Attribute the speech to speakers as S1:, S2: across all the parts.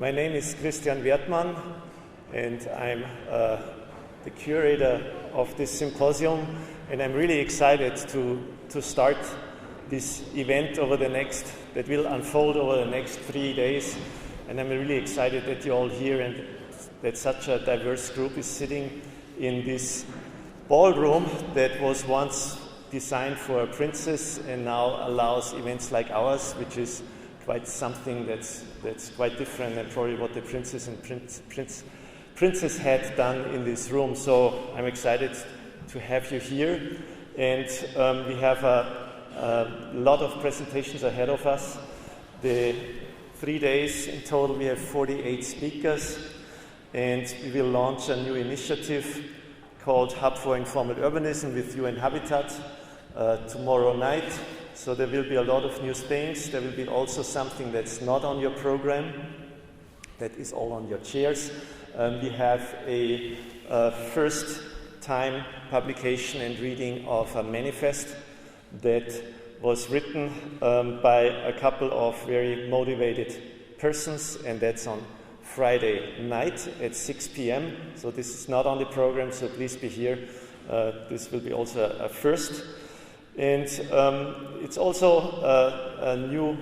S1: My name is Christian Wertmann, and I'm the curator of this symposium, and I'm really excited to start this event that will unfold over the next 3 days, and I'm really excited that you're all here and that such a diverse group is sitting in this ballroom that was once designed for a princess and now allows events like ours, which is quite something that's quite different than probably what the princess and princess had done in this room. So I'm excited to have you here, and we have a lot of presentations ahead of us. The 3 days in total, we have 48 speakers, and we will launch a new initiative called Hub for Informal Urbanism with UN Habitat tomorrow night. So there will be a lot of new things. There will be also something that's not on your program, that is all on your chairs. We have a first-time publication and reading of a manifest that was written by a couple of very motivated persons, and that's on Friday night at 6 p.m. So this is not on the program, so please be here. This will be also a first. And it's also a new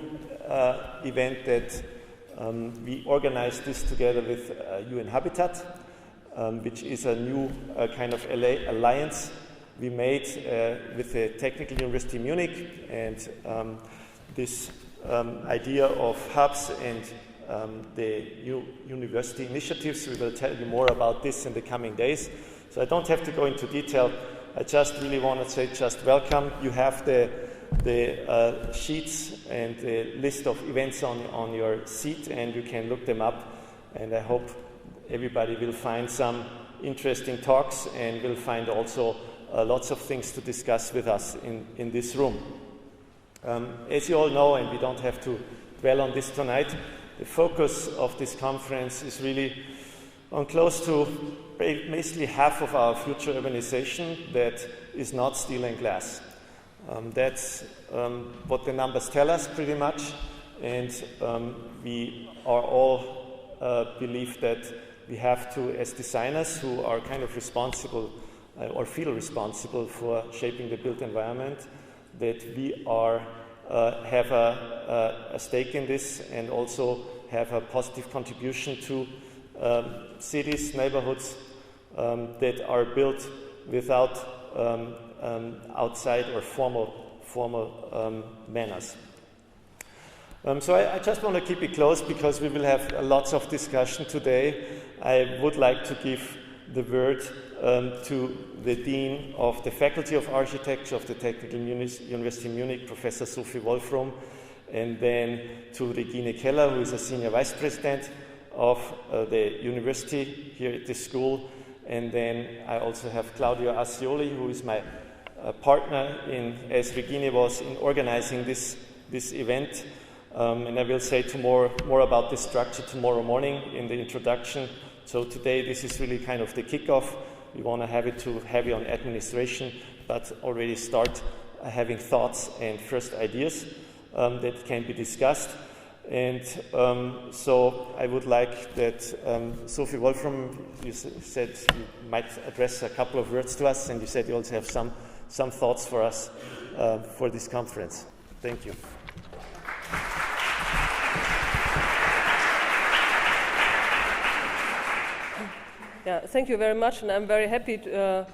S1: event that we organized this together with UN Habitat, which is a new kind of alliance we made with the Technical University of Munich. And this idea of hubs and the university initiatives, we will tell you more about this in the coming days. So I don't have to go into detail. I just really want to say just welcome. You have the sheets and the list of events on your seat, and you can look them up. And I hope everybody will find some interesting talks and will find also lots of things to discuss with us in this room. As you all know, and we don't have to dwell on this tonight, the focus of this conference is really on close to basically half of our future urbanization that is not steel and glass. That's what the numbers tell us pretty much, and we are all believe that we have to, as designers who are kind of responsible or feel responsible for shaping the built environment, that we are have a stake in this and also have a positive contribution to cities, neighborhoods that are built without outside or formal manners. So I just want to keep it close because we will have lots of discussion today. I would like to give the word to the Dean of the Faculty of Architecture of the Technical University of Munich, Professor Sophie Wolfrom, and then to Regine Keller, who is a Senior Vice President of the university here at this school. And then I also have Claudio Ascioli, who is my partner as Regine was in organizing this event. And I will say more about this structure tomorrow morning in the introduction. So today this is really kind of the kickoff. We want to have it too heavy on administration, but already start having thoughts and first ideas that can be discussed. And so I would like that Sophie Wolfram, you said you might address a couple of words to us, and you said you also have some thoughts for us for this conference. Thank you.
S2: Yeah, thank you very much, and I'm very happy to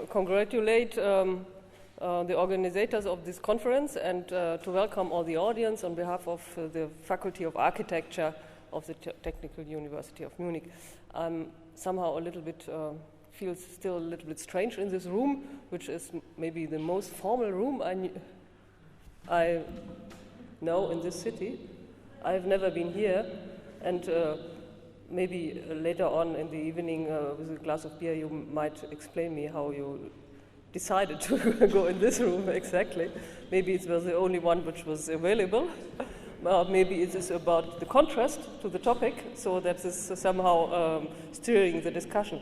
S2: congratulate the organizers of this conference and to welcome all the audience on behalf of the Faculty of Architecture of the Technical University of Munich. I'm somehow feels still a little bit strange in this room, which is maybe the most formal room I know in this city. I've never been here, and maybe later on in the evening with a glass of beer you might explain me how you decided to go in this room exactly. Maybe it was the only one which was available. Maybe it is about the contrast to the topic, so that is somehow steering the discussion.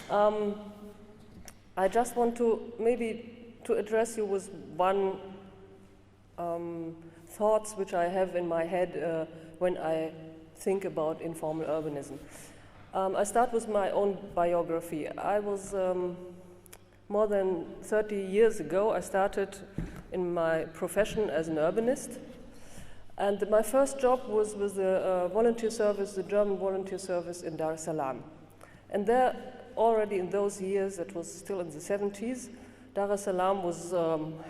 S2: I just want to address you with one thoughts which I have in my head when I think about informal urbanism. I start with my own biography. I was more than 30 years ago, I started in my profession as an urbanist. And my first job was with the volunteer service, the German volunteer service in Dar es Salaam. And there, already in those years, it was still in the 70s, Dar es Salaam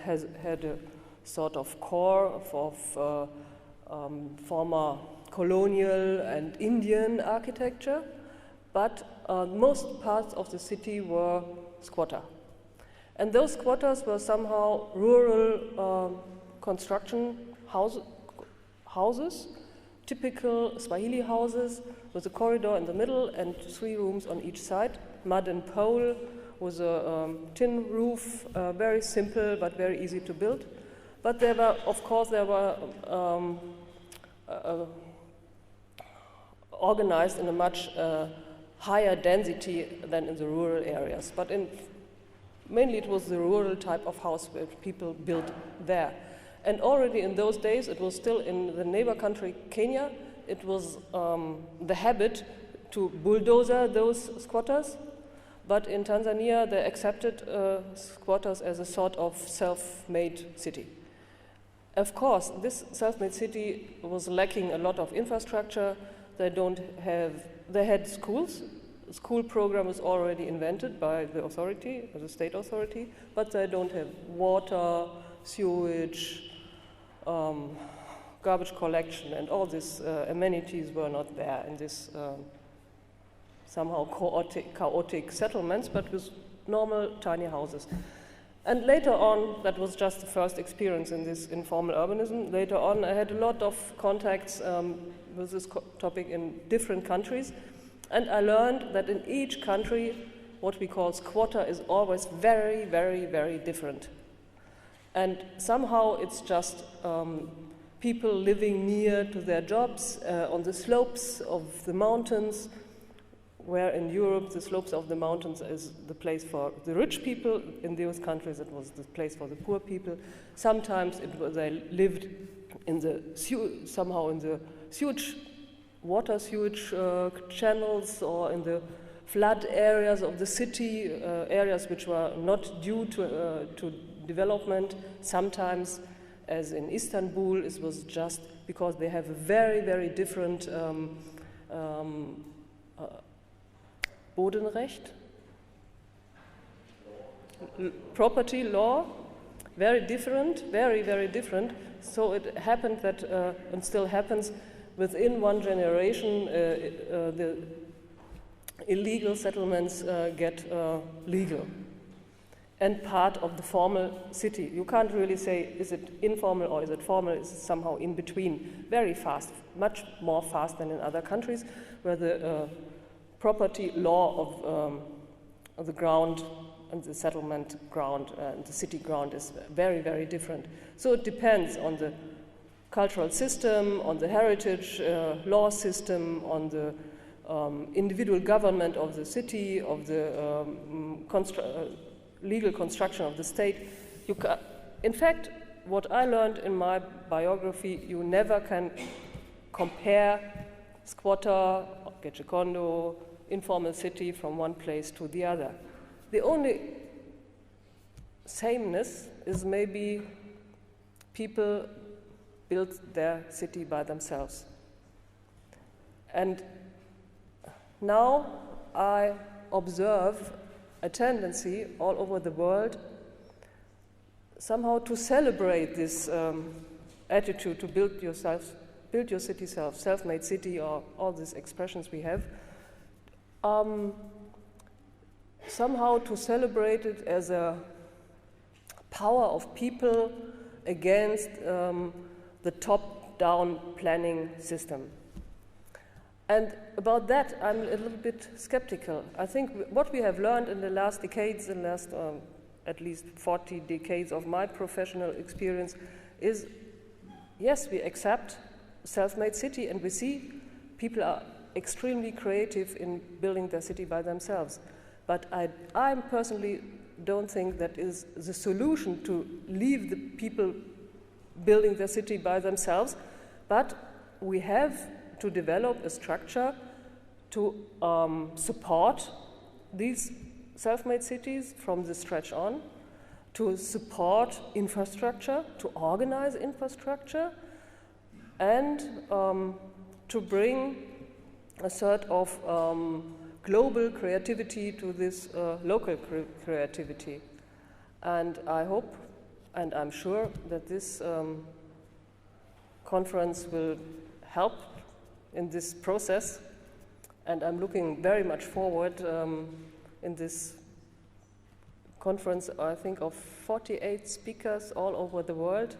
S2: had a sort of core of former colonial and Indian architecture, but most parts of the city were squatter. And those squatters were somehow rural construction houses, typical Swahili houses with a corridor in the middle and 3 rooms on each side, mud and pole with a tin roof, very simple but very easy to build. But there were, of course, organized in a much higher density than in the rural areas. But mainly it was the rural type of house where people built there. And already in those days, it was still in the neighbor country, Kenya, it was the habit to bulldozer those squatters. But in Tanzania, they accepted squatters as a sort of self-made city. Of course, this self-made city was lacking a lot of infrastructure. They had schools. The school program was already invented by the authority, the state authority, but they don't have water, sewage, garbage collection, and all these amenities were not there in this somehow chaotic settlements, but with normal tiny houses. And later on, that was just the first experience in this informal urbanism. Later on, I had a lot of contacts with this topic in different countries, and I learned that in each country, what we call squatter is always very, very, very different. And somehow it's just people living near to their jobs on the slopes of the mountains, where in Europe the slopes of the mountains is the place for the rich people. In those countries it was the place for the poor people. Sometimes they lived in somehow in the water sewage channels, or in the flood areas of the city, areas which were not due to development. Sometimes, as in Istanbul, it was just because they have a very, very different Bodenrecht, property law, very different, very, very different. So it happened that, and still happens, within one generation, the illegal settlements get legal and part of the formal city. You can't really say, is it informal or is it formal? It's somehow in between, very fast, much more fast than in other countries, where the property law of the ground and the settlement ground and the city ground is very, very different. So it depends on the cultural system, on the heritage law system, on the individual government of the city, of the legal construction of the state. In fact, what I learned in my biography, you never can compare squatter, Gecekondo, informal city from one place to the other. The only sameness is maybe people build their city by themselves. And now I observe a tendency all over the world somehow to celebrate this attitude to build your city self-made city, or all these expressions we have, somehow to celebrate it as a power of people against the top-down planning system. And about that, I'm a little bit skeptical. I think what we have learned in the last decades, in the last at least 40 decades of my professional experience, is yes, we accept self-made city, and we see people are extremely creative in building their city by themselves. But I personally don't think that is the solution to leave the people building their city by themselves, but we have to develop a structure to support these self-made cities from the stretch on, to support infrastructure, to organize infrastructure, and to bring a sort of global creativity to this local creativity. And I hope, and I'm sure, that this conference will help in this process, and I'm looking very much forward in this conference, I think, of 48 speakers all over the world,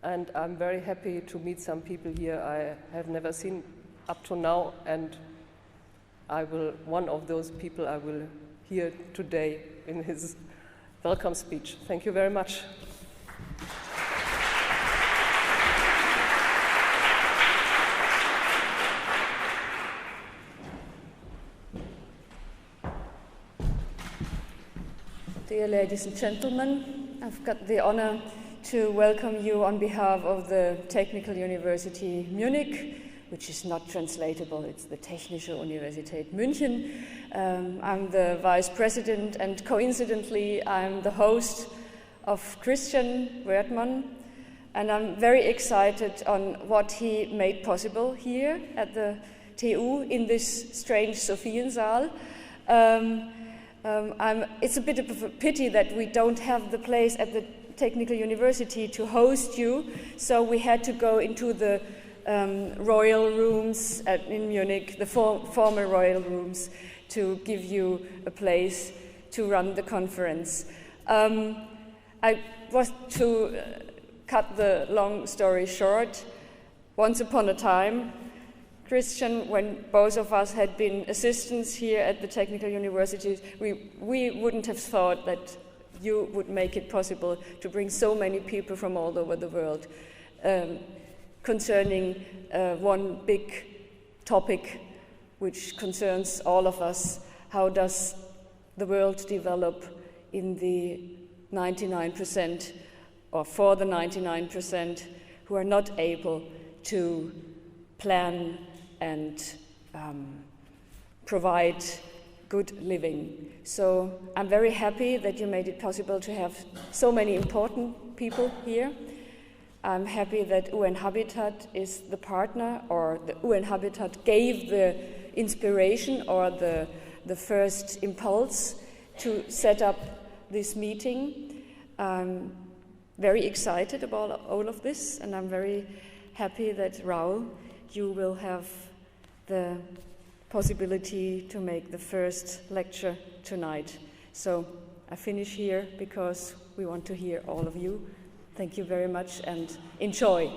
S2: and I'm very happy to meet some people here I have never seen up to now, and one of those people I will hear today in his welcome speech. Thank you very much.
S3: Dear ladies and gentlemen, I've got the honor to welcome you on behalf of the Technical University Munich, which is not translatable, it's the Technische Universität München. I'm the vice president, and coincidentally, I'm the host of Christian Wertmann, and I'm very excited on what he made possible here at the TU in this strange Sophiensaal. It's a bit of a pity that we don't have the place at the Technical University to host you, so we had to go into the royal rooms in Munich, the former royal rooms, to give you a place to run the conference. I was to cut the long story short. Once upon a time, Christian, when both of us had been assistants here at the Technical University, we wouldn't have thought that you would make it possible to bring so many people from all over the world concerning one big topic which concerns all of us. How does the world develop in the 99% or for the 99% who are not able to plan and provide good living? So I'm very happy that you made it possible to have so many important people here. I'm happy that UN Habitat is the partner, or the UN Habitat gave the inspiration or the first impulse to set up this meeting. I'm very excited about all of this, and I'm very happy that, Raul, you will have the possibility to make the first lecture tonight. So I finish here because we want to hear all of you. Thank you very much and enjoy.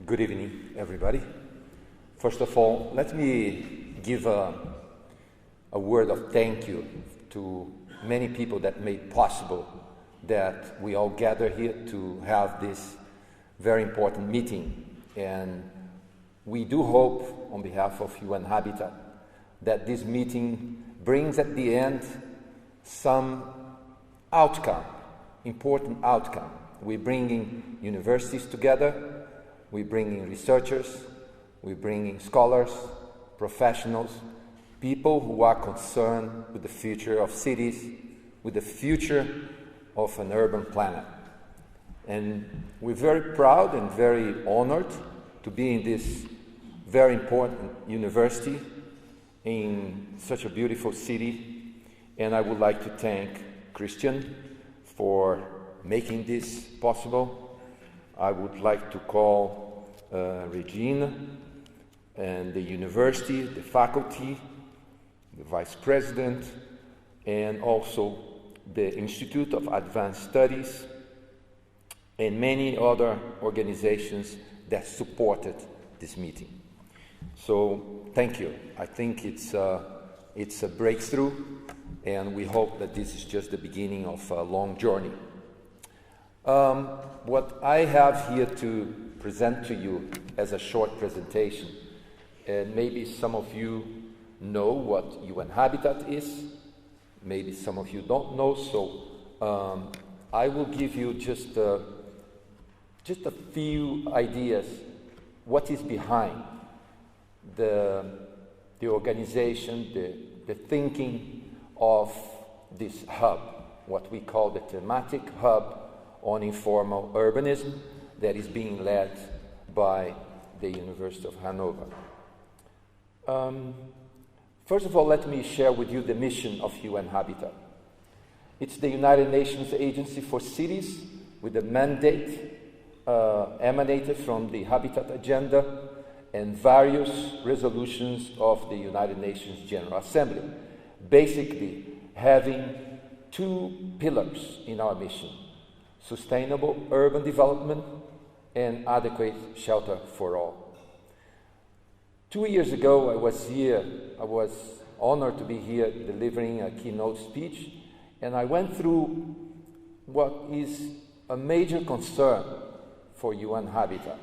S4: Good evening, everybody. First of all, let me give a word of thank you to many people that made possible that we all gather here to have this very important meeting. And we do hope, on behalf of UN Habitat, that this meeting brings at the end some outcome, important outcome. We're bringing universities together, we're bringing researchers, we're bringing scholars, professionals, people who are concerned with the future of cities, with the future of an urban planet. And we're very proud and very honored to be in this very important university in such a beautiful city. And I would like to thank Christian for making this possible. I would like to call Regina and the university, the faculty, the vice president, and also the Institute of Advanced Studies, and many other organizations that supported this meeting. So thank you. I think it's a breakthrough, and we hope that this is just the beginning of a long journey. What I have here to present to you as a short presentation, and maybe some of you know what UN Habitat is, maybe some of you don't know, so I will give you just just a few ideas what is behind the organization, the thinking of this hub, what we call the thematic hub on informal urbanism that is being led by the University of Hanover. First of all, let me share with you the mission of UN Habitat. It's the United Nations Agency for Cities with a mandate emanated from the Habitat Agenda and various resolutions of the United Nations General Assembly, basically having two pillars in our mission: sustainable urban development and adequate shelter for all. 2 years ago, I was here. I was honored to be here delivering a keynote speech, and I went through what is a major concern for UN Habitat,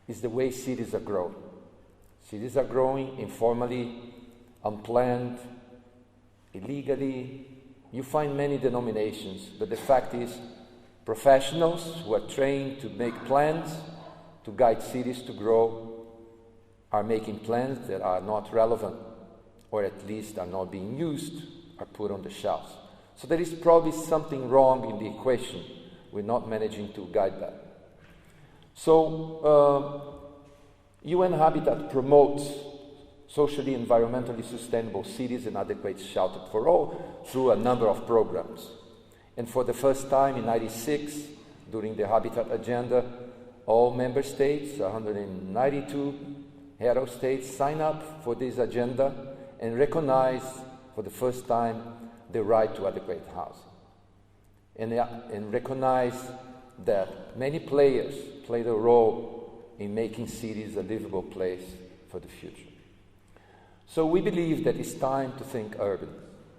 S4: is the way cities are growing. Cities are growing informally, unplanned, illegally. You find many denominations, but the fact is professionals who are trained to make plans to guide cities to grow are making plans that are not relevant, or at least are not being used, are put on the shelves. So there is probably something wrong in the equation. We're not managing to guide that. So UN Habitat promotes socially and environmentally sustainable cities and adequate shelter for all through a number of programs. And for the first time in '96, during the Habitat Agenda, all member states, 192 hero states, sign up for this agenda and recognize for the first time the right to adequate housing. And recognize that many players played a role in making cities a livable place for the future. So we believe that it's time to think urban.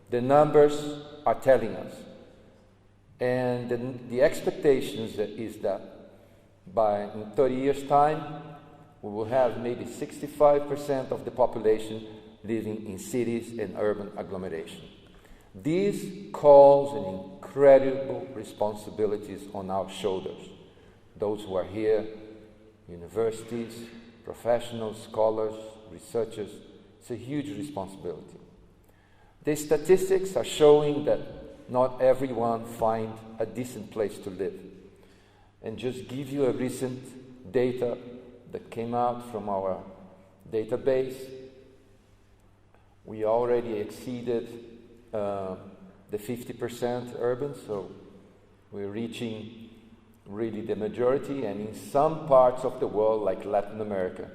S4: The numbers are telling us. And the expectations is that in 30 years' time, we will have maybe 65% of the population living in cities and urban agglomeration. This calls an incredible responsibilities on our shoulders. Those who are here, universities, professionals, scholars, researchers, it's a huge responsibility. The statistics are showing that not everyone finds a decent place to live. And just give you a recent data that came out from our database, we already exceeded the 50% urban, so we're reaching really the majority, and in some parts of the world, like Latin America,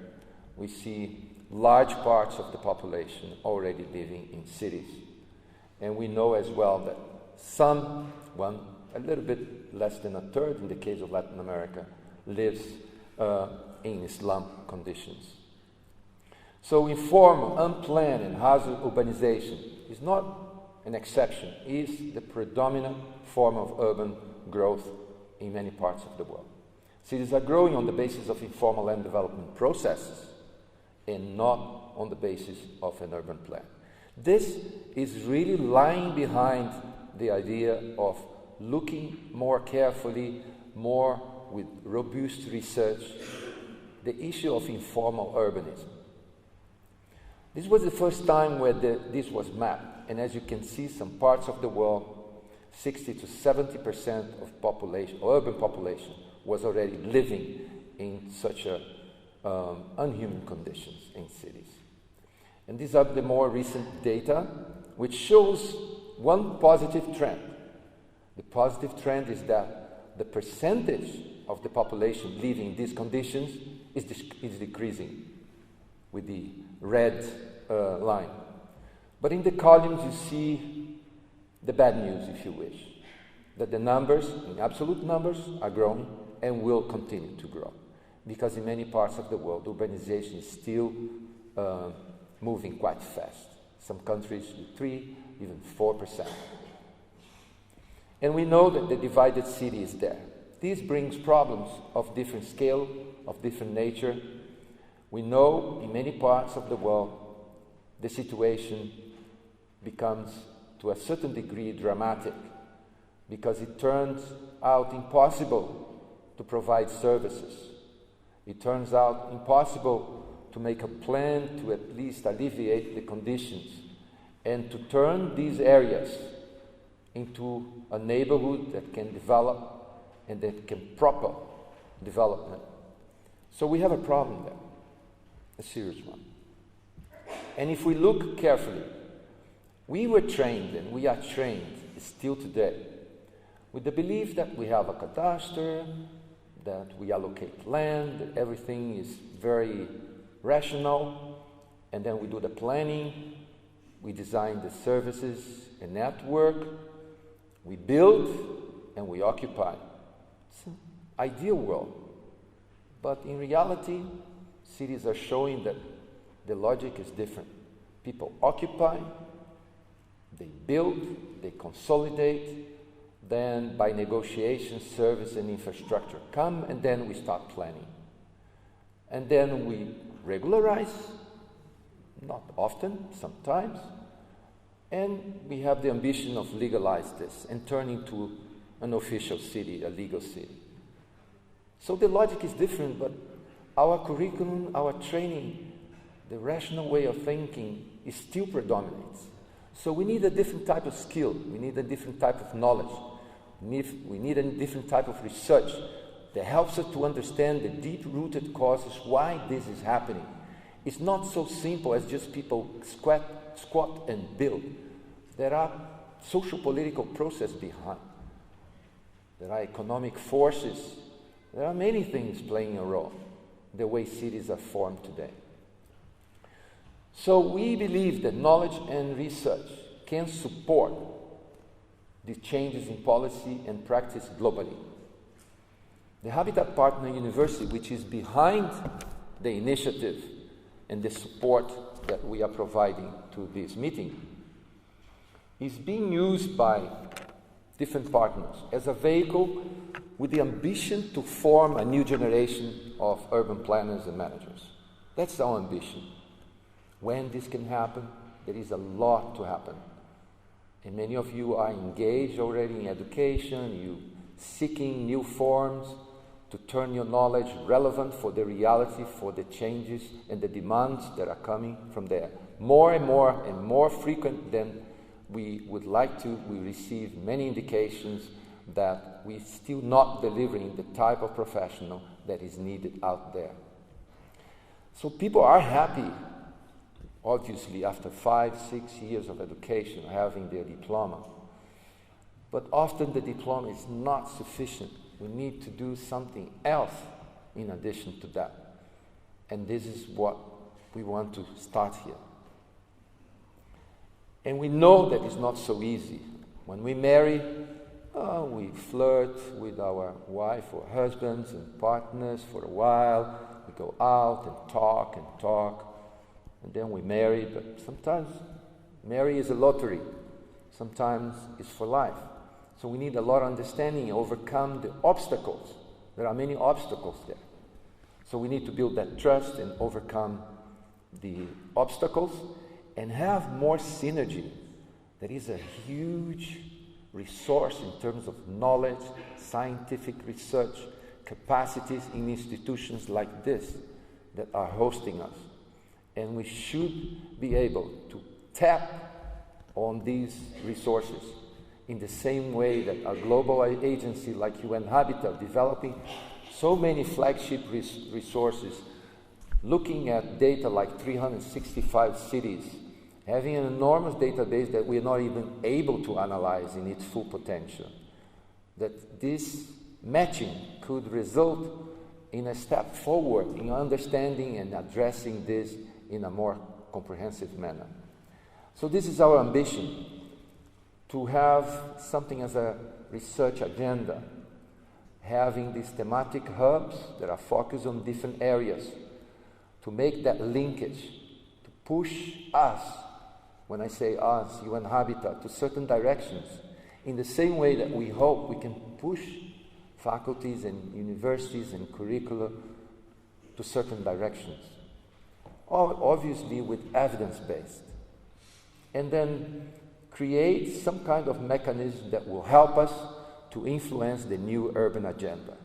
S4: we see large parts of the population already living in cities. And we know as well that a little bit less than a third in the case of Latin America, lives in slum conditions. So informal, unplanned and hazard urbanization is not an exception, is the predominant form of urban growth in many parts of the world. Cities are growing on the basis of informal land development processes and not on the basis of an urban plan. This is really lying behind the idea of looking more carefully, more with robust research, the issue of informal urbanism. This was the first time where this was mapped. And as you can see, some parts of the world, 60 to 70% of population, or urban population, was already living in such unhuman conditions in cities. And these are the more recent data, which shows one positive trend. The positive trend is that the percentage of the population living in these conditions is decreasing with the red line. But in the columns you see the bad news, if you wish, that the numbers, in absolute numbers, are growing and will continue to grow. Because in many parts of the world, urbanization is still moving quite fast. Some countries with 3, even 4%. And we know that the divided city is there. This brings problems of different scale, of different nature. We know in many parts of the world, the situation becomes to a certain degree dramatic, because it turns out impossible to provide services. It turns out impossible to make a plan to at least alleviate the conditions and to turn these areas into a neighborhood that can develop and that can proper development. So we have a problem there, a serious one. And if we look carefully, we were trained and we are trained still today with the belief that we have a cadastre, that we allocate land, that everything is very rational, and then we do the planning, we design the services and network, we build and we occupy. It's an ideal world. But in reality, cities are showing that the logic is different. People occupy, they build, they consolidate, then by negotiation, service and infrastructure come, and then we start planning. And then we regularize, not often, sometimes, and we have the ambition of legalize this and turn into an official city, a legal city. So the logic is different, but our curriculum, our training, the rational way of thinking is still predominates. So we need a different type of skill, we need a different type of knowledge, we need a different type of research that helps us to understand the deep-rooted causes why this is happening. It's not so simple as just people squat and build. There are social political processes behind. There are economic forces. There are many things playing a role the way cities are formed today. So we believe that knowledge and research can support the changes in policy and practice globally. The Habitat Partner University, which is behind the initiative and the support that we are providing to this meeting, is being used by different partners as a vehicle with the ambition to form a new generation of urban planners and managers. That's our ambition. When this can happen, there is a lot to happen. And many of you are engaged already in education, you seeking new forms to turn your knowledge relevant for the reality, for the changes and the demands that are coming from there. More and more frequent than we would like to, we receive many indications that we're still not delivering the type of professional that is needed out there. So people are happy, obviously, after 5-6 years of education, having their diploma. But often the diploma is not sufficient. We need to do something else in addition to that. And this is what we want to start here. And we know that it's not so easy. When we marry, we flirt with our wife or husbands and partners for a while. We go out and talk. And then we marry, but sometimes marry is a lottery. Sometimes it's for life. So we need a lot of understanding and overcome the obstacles. There are many obstacles there. So we need to build that trust and overcome the obstacles and have more synergy. That is a huge resource in terms of knowledge, scientific research, capacities in institutions like this that are hosting us. And we should be able to tap on these resources in the same way that a global agency like UN Habitat, developing so many flagship resources, looking at data like 365 cities, having an enormous database that we're not even able to analyze in its full potential, that this matching could result in a step forward in understanding and addressing this in a more comprehensive manner. So this is our ambition, to have something as a research agenda, having these thematic hubs that are focused on different areas, to make that linkage, to push us, when I say us, UN Habitat, to certain directions, in the same way that we hope we can push faculties and universities and curricula to certain directions. Obviously with evidence-based. And then create some kind of mechanism that will help us to influence the new urban agenda.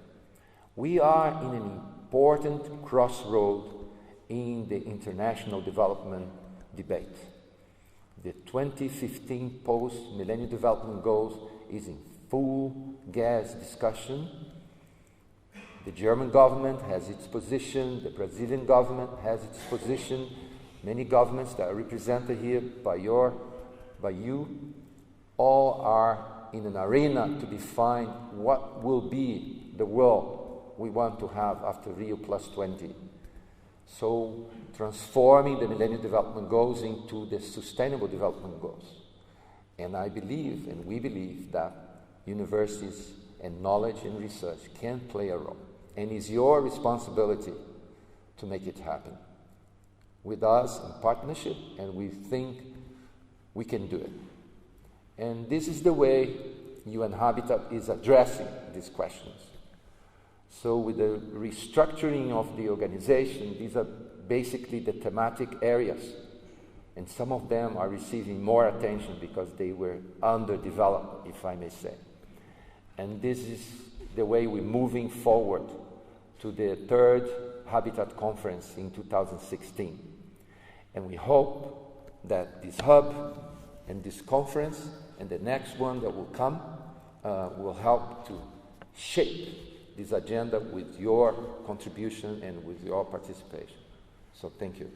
S4: We are in an important crossroad in the international development debate. The 2015 Post-Millennium Development Goals is in full gas discussion. The German government has its position, the Brazilian government has its position, many governments that are represented here by you, all are in an arena to define what will be the world we want to have after Rio +20. So transforming the Millennium Development Goals into the Sustainable Development Goals. And I believe, and we believe, that universities and knowledge and research can play a role. And it's your responsibility to make it happen. With us in partnership, and we think we can do it. And this is the way UN Habitat is addressing these questions. So with the restructuring of the organization, these are basically the thematic areas. And some of them are receiving more attention because they were underdeveloped, if I may say. And this is the way we're moving forward to the third Habitat Conference in 2016. And we hope that this hub and this conference and the next one that will come will help to shape this agenda with your contribution and with your participation. So thank you.